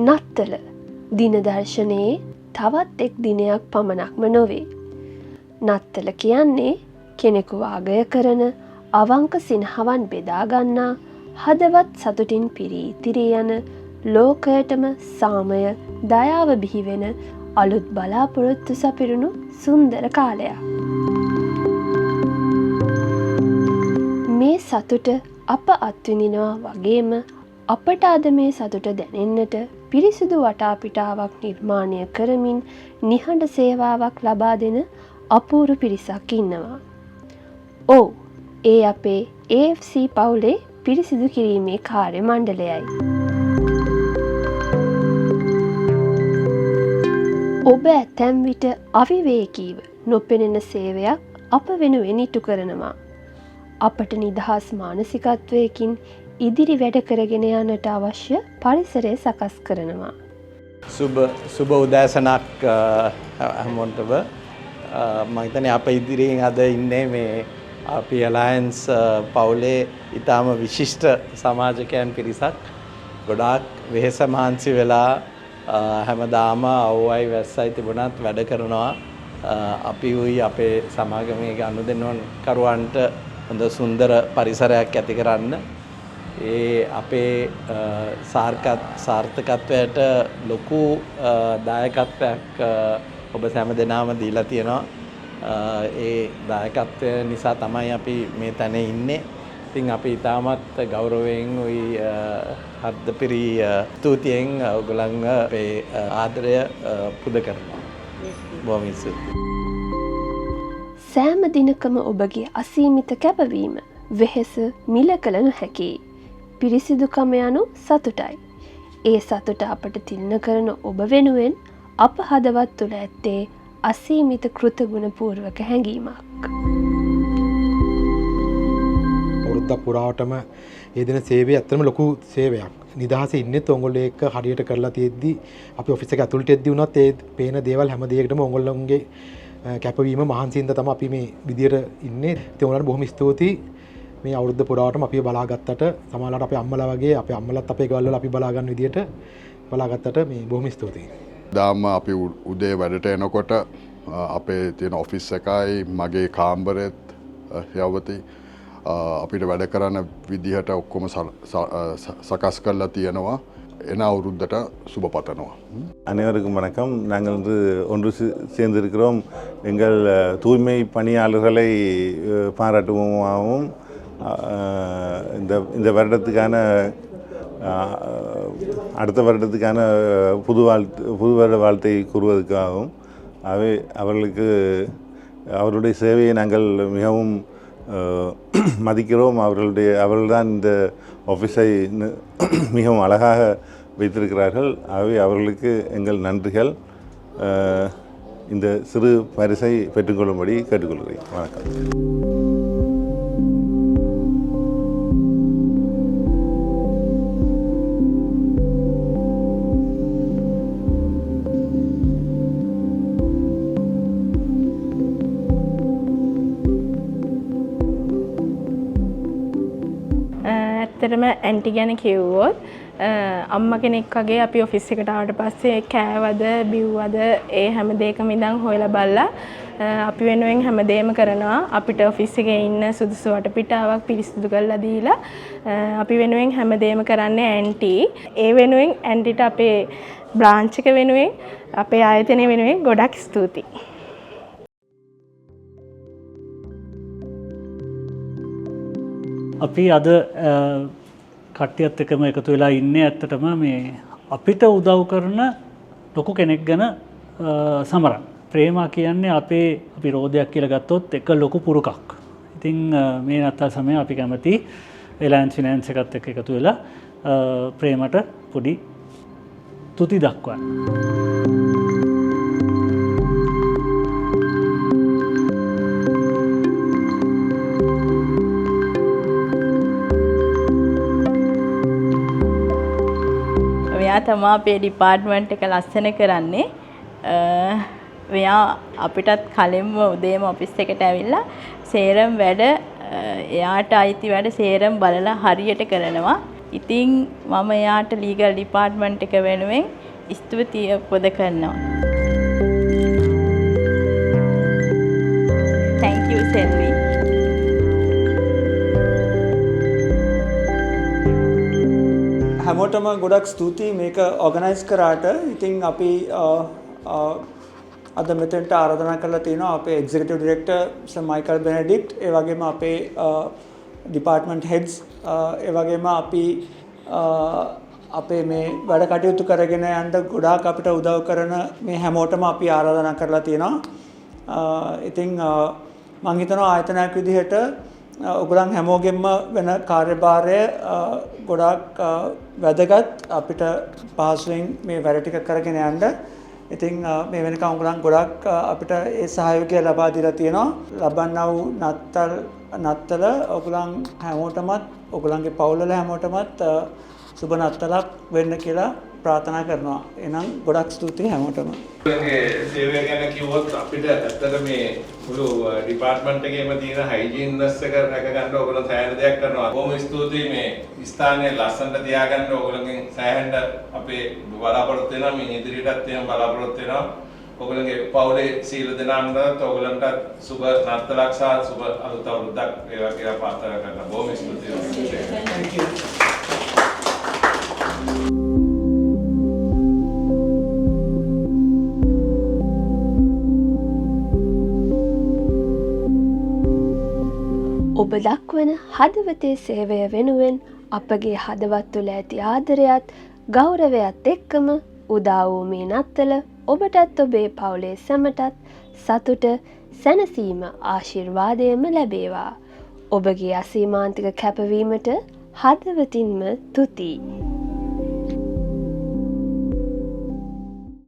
නත්තල දිනදර්ශනයේ තවත් එක් දිනයක් පමණක්ම නොවේ. නත්තල කියන්නේ කෙනෙකු අගය කරන අවංක සිනහවන් බෙදාගන්නා හදවත් සතුටින් පිරී ඉතිරී යන ලෝකයටම සාමය දයාව බිහිවෙන අලුත් බලාපොරොත්තු සපිරුණු සුන්දර කාලයක්. මේ සතුට අප අත්විඳිනවා වගේම අපට අද මේ සතුට දැනෙන්නට පිරිසිදු වටාපිටාවක් නිර්මාණය කරමින් නිහඬ සේවාවක් ලබා දෙන අපූරු පිරිසක් ඉන්නවා. ඔව්, ඒ අපේ AFC පවුලේ පිරිසිදු කිරීමේ කාර්ය මණ්ඩලයයි. ඔබ ඇතැම් විට අවිවේකීව නොපෙනෙන සේවයක් අප වෙනුවෙන් ඉටු කරනවා. අපට නිදහස් මානසිකත්වයකින් ඉදිරි වැඩ කරගෙන යන්නට අවශ්‍ය පරිසරය සකස් කරනවා. සුබ උදෑසනක් හැමෝටම. මම හිතන්නේ අප ඉදිරියෙන් අද ඉන්නේ මේ අපි අලයන්ස් පවුලේ ඊටාම විශිෂ්ට සමාජිකයන් පිරිසක්. ගොඩාක් වෙහෙස මහන්සි වෙලා හැමදාම අවුවයි වැස්සයි තිබුණත් වැඩ කරනවා. අපි උයි අපේ සමාගමේ ගනුදෙනුවන් කරුවන්ට හොඳ සුන්දර පරිසරයක් ඇති කරන්න. ඒ අපේ සාර්ථකත්වයට ලොකු දායකත්වයක් ඔබ හැම දෙනාම දීලා තියෙනවා. ඒ දායකත්වය නිසා තමයි අපි මේ තැන ඉන්නේ. ඉතින් අපි ඉතාමත් ගෞරවයෙන් උයි හර්ධපිරි ස්තුතියෙන් ඔයගොල්ලන්ව අපේ ආදරය පුද කරනවා. බොහොම ස්තුතියි. සෑම දිනකම ඔබගේ අසීමිත කැපවීම වෙහෙස මිල කළ නොහැකි. පිරිසිදුකම යනු සතුටයි. ඒ සතුට අපට තිළින කරන ඔබ වෙනුවෙන් අප හදවත් තුළ ඇත්තේ අසීමිත කෘතගුණ පූර්වක හැඟීමක්. අවුරුද්දක් පුරාවටම ඒ දින සේවය ඇත්තටම ලොකු සේවයක්. නිදහසේ ඉන්නෙත් ඔයගොල්ලෝ එක්ක හරියට කරලා තියෙද්දි අපි ඔෆිස් එක ඇතුළට එද්දි වුණත් ඒ පේන දේවල් හැම දෙයකටම ඔයගොල්ලෝගේ කැපවීම මහන්සියෙන්ද තමයි අපි මේ විදියට ඉන්නේ. ඉතින් ඔයාලට බොහොම ස්තුතියි. මේ අවුරුද්ද පුරාවටම අපිව බලාගත්තට, සමහරවිට අපේ අම්මලා වගේ අපේ අම්මලාත් අපේ ගෙවල් වල අපි බලා ගන්න විදියට බලාගත්තට මේ බොහොම ස්තුතියි. දාම අපි උදේ වැඩට එනකොට අපේ තියෙන ඔෆිස් එකයි මගේ කාමරෙත් යවති අපිට වැඩ කරන විදිහට ඔක්කොම සකස් කරලා තියෙනවා. என அவருத்தட்ட சுப அனைவருக்கும் வணக்கம். நாங்கள் வந்து ஒன்று சேர்ந்திருக்கிறோம். எங்கள் தூய்மை பணியாளர்களை பாராட்டுவோமாகவும் இந்த வருடத்துக்கான அடுத்த வருடத்துக்கான புது வருட வாழ்த்தை கூறுவதற்காகவும் அவர்களுடைய சேவையை நாங்கள் மிகவும் மதிக்கிறோம். அவர்கள்தான் இந்த ஆஃபீஸை மிகவும் அழகாக வைத்திருக்கிறார்கள். ஆகவே அவர்களுக்கு எங்கள் நன்றிகள். இந்த சிறு பரிசை பெற்றுக்கொள்ளும்படி கேட்டுக்கொள்கிறேன். வணக்கம். ඇත්තටම ඇන්ටි ගැන කිව්වොත් අම්මා කෙනෙක් වගේ අපි ඔෆිස් එකට ආවට පස්සේ කෑවද බිව්වද ඒ හැම දෙයකම ඉඳන් හොයලා බලලා අපි වෙනුවෙන් හැමදේම කරනවා. අපිට ඔෆිස් එකේ ඉන්න සුදුසු වටපිටාවක් පිරිසිදු කරලා දීලා අපි වෙනුවෙන් හැමදේම කරන්නේ ඇන්ටි. ඒ වෙනුවෙන් ඇන්ටිට අපේ බ්‍රාන්ච් එක වෙනුවෙන් අපේ ආයතනය වෙනුවෙන් ගොඩක් ස්තුතියි. අපි අද කට්ටියත් එක්කම එකතු වෙලා ඉන්නේ ඇත්තටම මේ අපිට උදව් කරන ලොකු කෙනෙක් ගැන සමරන්න. ප්‍රේමා කියන්නේ අපි රෝදයක් කියලා ගත්තොත් එක ලොකු පුරුකක්. ඉතින් මේ නත්තල් සමය අපි කැමති එලයන්ස් ෆිනෑන්ස් එකත් එක්ක එකතු වෙලා ප්‍රේමට පොඩි තුති දක්වන්න. තමා අපේ ඩිපාර්ට්මන්ට් එක ලස්සන කරන්නේ. එයා අපිටත් කලින්ම උදේම ඔෆිස් එකට ඇවිල්ලා සේරම වැඩ එයාට අයිති වැඩ සේරම බලලා හරියට කරනවා. ඉතින් මම එයාට ලීගල් ඩිපාර්ට්මන්ට් එක වෙනුවෙන් ස්තුතිය පුද කරනවා. Thank you Selvi. හැමෝටම ගොඩක් ස්තුතියි මේක ඕගනයිස් කරාට. ඉතින් අපි අද මෙතෙන්ට ආරාධනා කරලා තියෙනවා අපේ එක්සිකියුටිව් ඩිරෙක්ටර් සර් මයිකල් බෙනඩික්ට්, ඒ වගේම අපේ ඩිපාර්ට්මන්ට් හෙඩ්ස්, ඒ වගේම අපි අපේ මේ වැඩ කටයුතු කරගෙන යන්න ගොඩාක් අපිට උදව් කරන මේ හැමෝටම අපි ආරාධනා කරලා තියෙනවා. ඉතින් මම හිතනවා ආයතනයක් විදිහට ඔයගොල්ලන් හැමෝගෙම වෙන කාර්යභාරය ගොඩාක් වැදගත් අපිට පහසුවෙන් මේ වැඩ ටික කරගෙන යන්න. ඉතින් මේ වෙනකන් ඔයගොල්ලන් ගොඩාක් අපිට ඒ සහයෝගය ලබා දීලා තියෙනවා. ලබන්නා වූ නත්තල ඔයගොල්ලන් හැමෝටමත් ඔයගොල්ලන්ගේ පවුල්වල හැමෝටමත් සුබ නත්තලක් වෙන්න කියලා ප්‍රාර්ථනා කරනවා. එහෙනම් ගොඩක් ස්තුතියි හැමෝටම. ඔයගේ සේවය ගැන කිව්වොත් අපිට ඇත්තට මේ මුළු ඩිපාර්ට්මන්ට් එකේම තියෙන හයිජීන්නස් එක රැක ගන්න ඕගොල්ලෝ සෑහෙන දෙයක් කරනවා. බොහොම ස්තුතියි මේ ස්ථානයේ ලස්සනට තියාගන්න ඕගොල්ලෝගෙන් සෑහෙන අපේ බලාපොරොත්තු වෙනවා. මේ ඉදිරියටත් එහෙම බලාපොරොත්තු වෙනවා. ඔයගොල්ලන්ගේ පවුලේ සීල දෙනාටත් ඔයගොල්ලන්ට සුබ නත්තලක් සහ සුබ අලුත් අවුරුද්දක් වේවා කියලා ප්‍රාර්ථනා කරනවා. බොහොම ස්තුතියි. Thank you. ඔබ දක්වන හදවතේ සේවය වෙනුවෙන් අපගේ හදවත් තුළ ඇති ආදරයත් ගෞරවයත් එක්කම උදා වූ මේ නත්තල ඔබටත් ඔබේ පවුලේ සැමටත් සතුට සැනසීම ආශිර්වාදයම ලැබේවා. ඔබගේ අසීමාන්තික කැපවීමට හදවතින්ම තුති.